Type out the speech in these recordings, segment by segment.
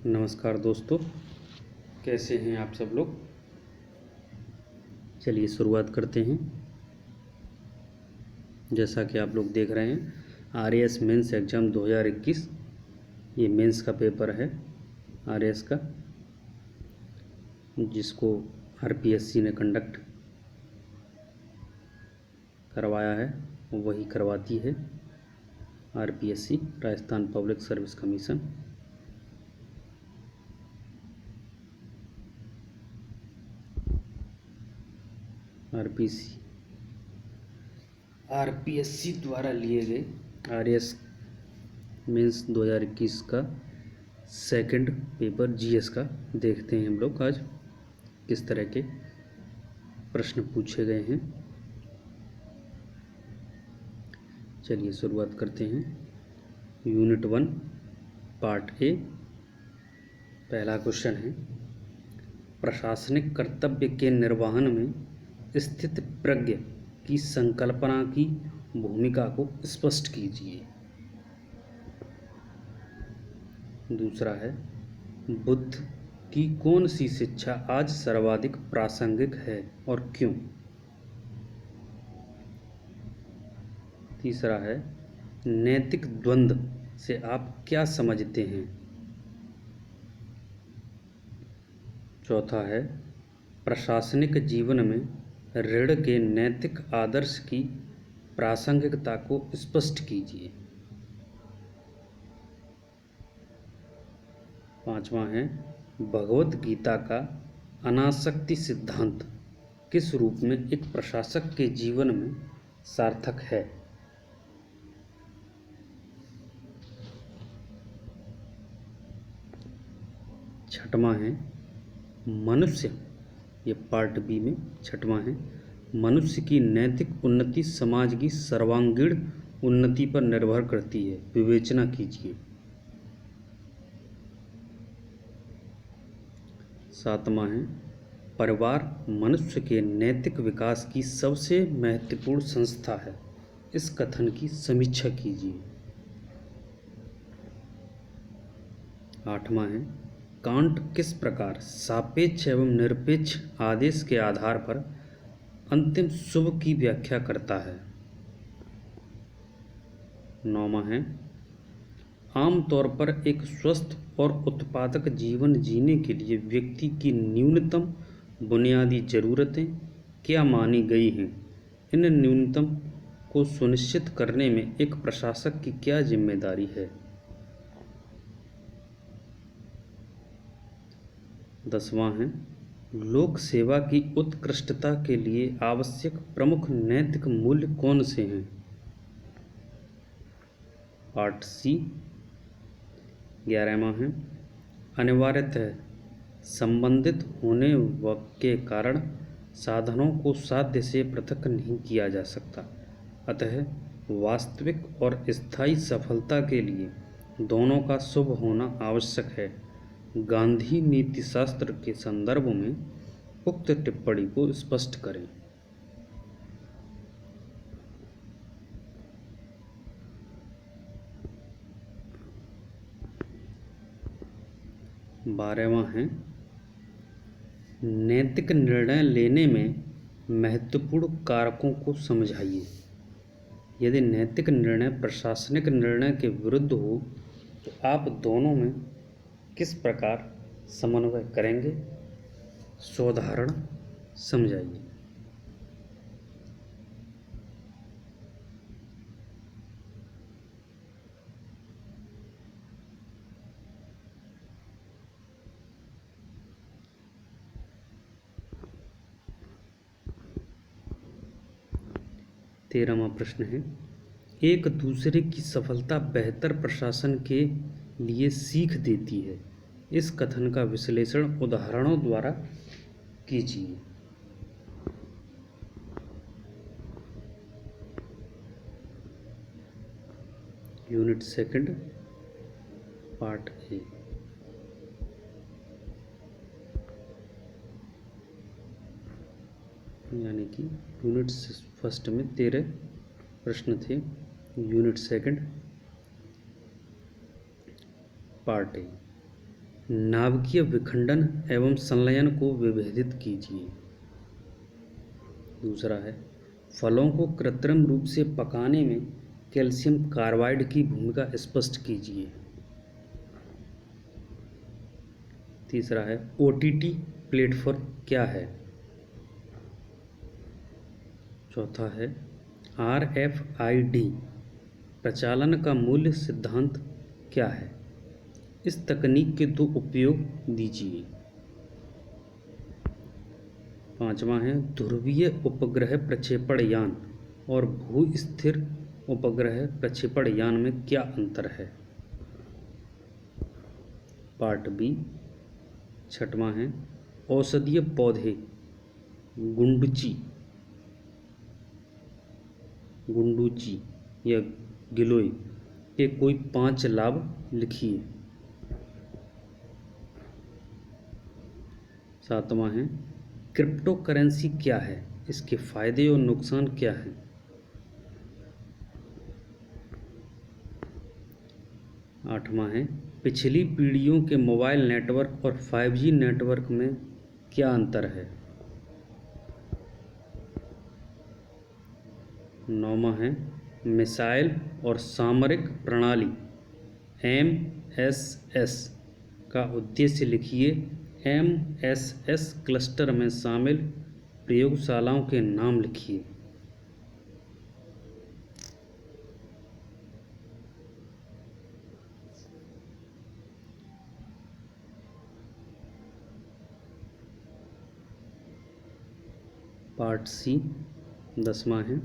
नमस्कार दोस्तों, कैसे हैं आप सब लोग। चलिए शुरुआत करते हैं। जैसा कि आप लोग देख रहे हैं, आरएएस मेंस एग्ज़ाम 2021 ये मेंस का पेपर है आरएएस का, जिसको आरपीएससी ने कंडक्ट करवाया है, वही करवाती है RPSC, Rajasthan public service commission. RPSC द्वारा लिए गए आरएएस मेंस 2021 का सेकंड पेपर जीएस का देखते हैं हम लोग आज किस तरह के प्रश्न पूछे गए हैं। चलिए शुरुआत करते हैं। यूनिट 1 पार्ट ए, पहला क्वेश्चन है, प्रशासनिक कर्तव्य के निर्वहन में स्थित प्रज्ञ की संकल्पना की भूमिका को स्पष्ट कीजिए। दूसरा है, बुद्ध की कौन सी शिक्षा आज सर्वाधिक प्रासंगिक है और क्यों। तीसरा है, नैतिक द्वंद्व से आप क्या समझते हैं। चौथा है, प्रशासनिक जीवन में ऋण के नैतिक आदर्श की प्रासंगिकता को स्पष्ट कीजिए। पांचवा है, भगवत गीता का अनासक्ति सिद्धांत किस रूप में एक प्रशासक के जीवन में सार्थक है। छठवां है, मनुष्य, ये पार्ट बी में छठवां है, मनुष्य की नैतिक उन्नति समाज की सर्वांगीण उन्नति पर निर्भर करती है, विवेचना कीजिए। सातवां है, परिवार मनुष्य के नैतिक विकास की सबसे महत्वपूर्ण संस्था है, इस कथन की समीक्षा कीजिए। आठवां है, कांट किस प्रकार सापेक्ष एवं निरपेक्ष आदेश के आधार पर अंतिम शुभ की व्याख्या करता है। नौवां है, आमतौर पर एक स्वस्थ और उत्पादक जीवन जीने के लिए व्यक्ति की न्यूनतम बुनियादी ज़रूरतें क्या मानी गई हैं। इन न्यूनतम को सुनिश्चित करने में एक प्रशासक की क्या जिम्मेदारी है। 10वां है, लोक सेवा की उत्कृष्टता के लिए आवश्यक प्रमुख नैतिक मूल्य कौन से हैं। Part C. 11वां है, अनिवार्यतः संबंधित होने के कारण साधनों को साध्य से पृथक नहीं किया जा सकता, अतः वास्तविक और स्थायी सफलता के लिए दोनों का शुभ होना आवश्यक है। गांधी नीतिशास्त्र के संदर्भ में उक्त टिप्पणी को स्पष्ट करें। बारहवां है, नैतिक निर्णय लेने में महत्वपूर्ण कारकों को समझाइए। यदि नैतिक निर्णय प्रशासनिक निर्णय के विरुद्ध हो तो आप दोनों में किस प्रकार समन्वय करेंगे। सोदाहरण समझाइए। तेरहवां प्रश्न है, एक दूसरे की सफलता बेहतर प्रशासन के लिए सीख देती है, इस कथन का विश्लेषण उदाहरणों द्वारा कीजिए। Unit second part A. यानी कि यूनिट फर्स्ट में 13 प्रश्न थे, यूनिट सेकंड पार्ट ए नाभिकीय विखंडन एवं संलयन को विभेदित कीजिए। दूसरा है, फलों को कृत्रिम रूप से पकाने में कैल्शियम कार्बाइड की भूमिका स्पष्ट कीजिए। तीसरा है, ओटीटी प्लेटफॉर्म क्या है? चौथा है, RFID प्रचालन का मूल सिद्धांत क्या है? इस तकनीक के दो उपयोग दीजिए। पांचवा है, ध्रुवीय उपग्रह प्रक्षेपण यान और भू स्थिर उपग्रह प्रक्षेपण यान में क्या अंतर है? Part B. छठवां है, औषधीय पौधे गुंडूची या गिलोय के कोई 5 लाभ लिखिए। सातवां है, क्रिप्टो करेंसी क्या है? इसके फायदे और नुकसान क्या हैं? आठवां है, पिछली पीढ़ियों के मोबाइल नेटवर्क और 5G नेटवर्क में क्या अंतर है? नौवां है, मिसाइल और सामरिक प्रणाली MSS का उद्देश्य लिखिए। MSS क्लस्टर में शामिल प्रयोगशालाओं के नाम लिखिए। पार्ट सी। 10वां है,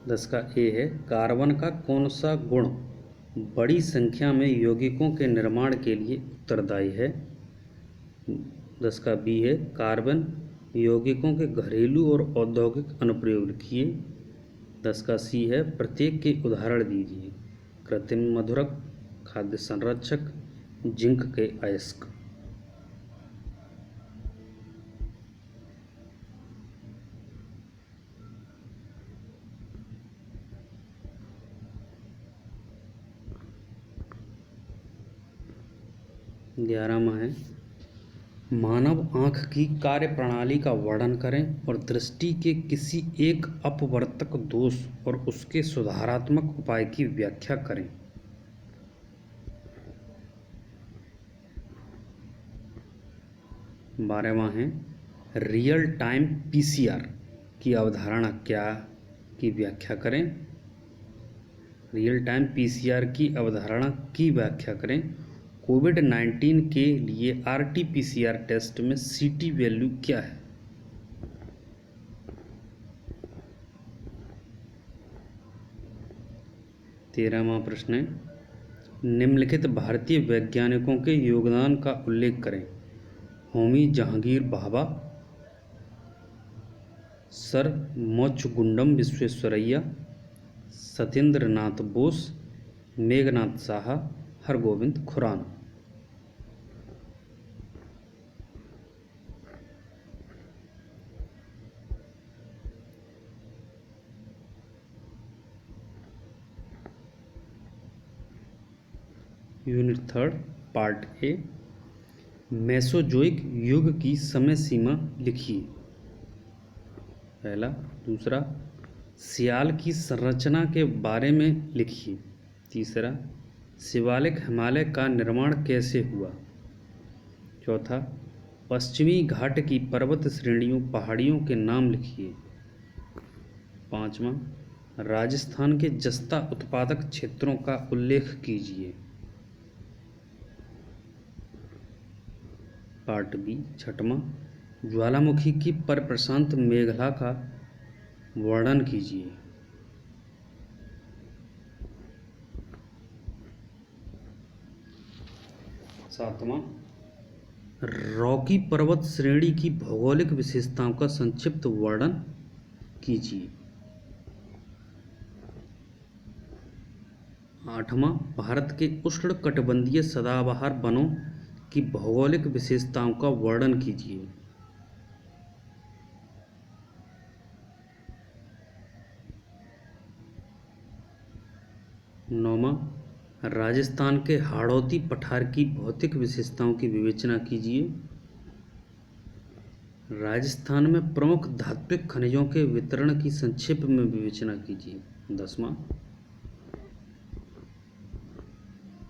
10 का ए है, कार्बन का कौन सा गुण बड़ी संख्या में यौगिकों के निर्माण के लिए उत्तरदायी है? 10 का बी है, कार्बन यौगिकों के घरेलू और औद्योगिक अनुप्रयोग लिखिए। 10 का सी है, प्रत्येक के उदाहरण दीजिए। कृत्रिम मधुरक, खाद्य संरक्षक, जिंक के अयस्क। ग्यारहवां है, मानव आँख की कार्यप्रणाली का वर्णन करें और दृष्टि के किसी एक अपवर्तक दोष और उसके सुधारात्मक उपाय की व्याख्या करें। 12वां है, रियल टाइम PCR की अवधारणा की व्याख्या करें। रियल टाइम PCR की अवधारणा की व्याख्या करें। कोविड-19 के लिए RT-PCR टेस्ट में CT वैल्यू क्या है? तेरहवां प्रश्न है, निम्नलिखित भारतीय वैज्ञानिकों के योगदान का उल्लेख करें। Homi Jehangir Bhabha, sir Mokshagundam Visvesvaraya, Satyendra Nath Bose, Meghnad Saha, Hargobind Khorana. Unit 3 part A, Mesozoic युग की समय सीमा लिखिए। पहला। दूसरा, सियाल की संरचना के बारे में लिखिए। तीसरा, शिवालिक हिमालय का निर्माण कैसे हुआ? चौथा, पश्चिमी घाट की पर्वत श्रेणियों पहाड़ियों के नाम लिखिए। पांचवा, राजस्थान के जस्ता उत्पादक क्षेत्रों का उल्लेख कीजिए। Part B. छठवां, ज्वालामुखी की परिप्रशांत मेखला का वर्णन कीजिए। सातवां, रॉकी पर्वत श्रेणी की भौगोलिक विशेषताओं का संक्षिप्त वर्णन कीजिए। आठवां, भारत के उष्णकटिबंधीय सदाबहार वनों की भौगोलिक विशेषताओं का वर्णन कीजिए। नौवां, राजस्थान के हाड़ौती पठार की भौतिक विशेषताओं की विवेचना कीजिए। राजस्थान में प्रमुख धात्विक खनिजों के वितरण की संक्षेप में विवेचना कीजिए। 10वां।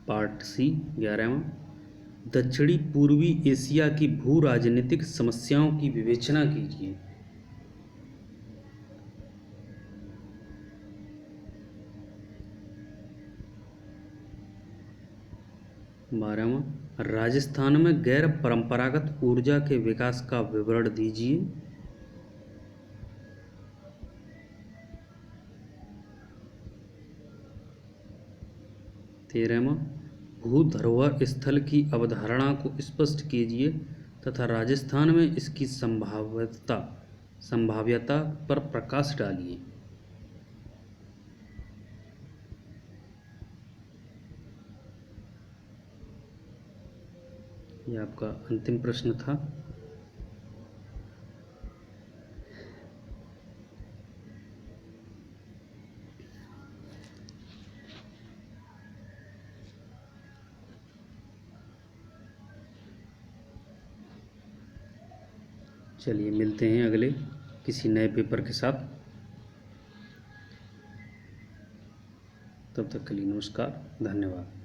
पार्ट सी 11वां। दक्षिणी पूर्वी एशिया की भू राजनीतिक समस्याओं की विवेचना कीजिए। 12वां। राजस्थान में गैर परंपरागत ऊर्जा के विकास का विवरण दीजिए। 13वां। भू धरोहर स्थल की अवधारणा को स्पष्ट कीजिए तथा राजस्थान में इसकी संभाव्यता पर प्रकाश डालिए। यह आपका अंतिम प्रश्न था। चलिए मिलते हैं अगले किसी नए पेपर के साथ। तब तक के लिए नमस्कार, धन्यवाद।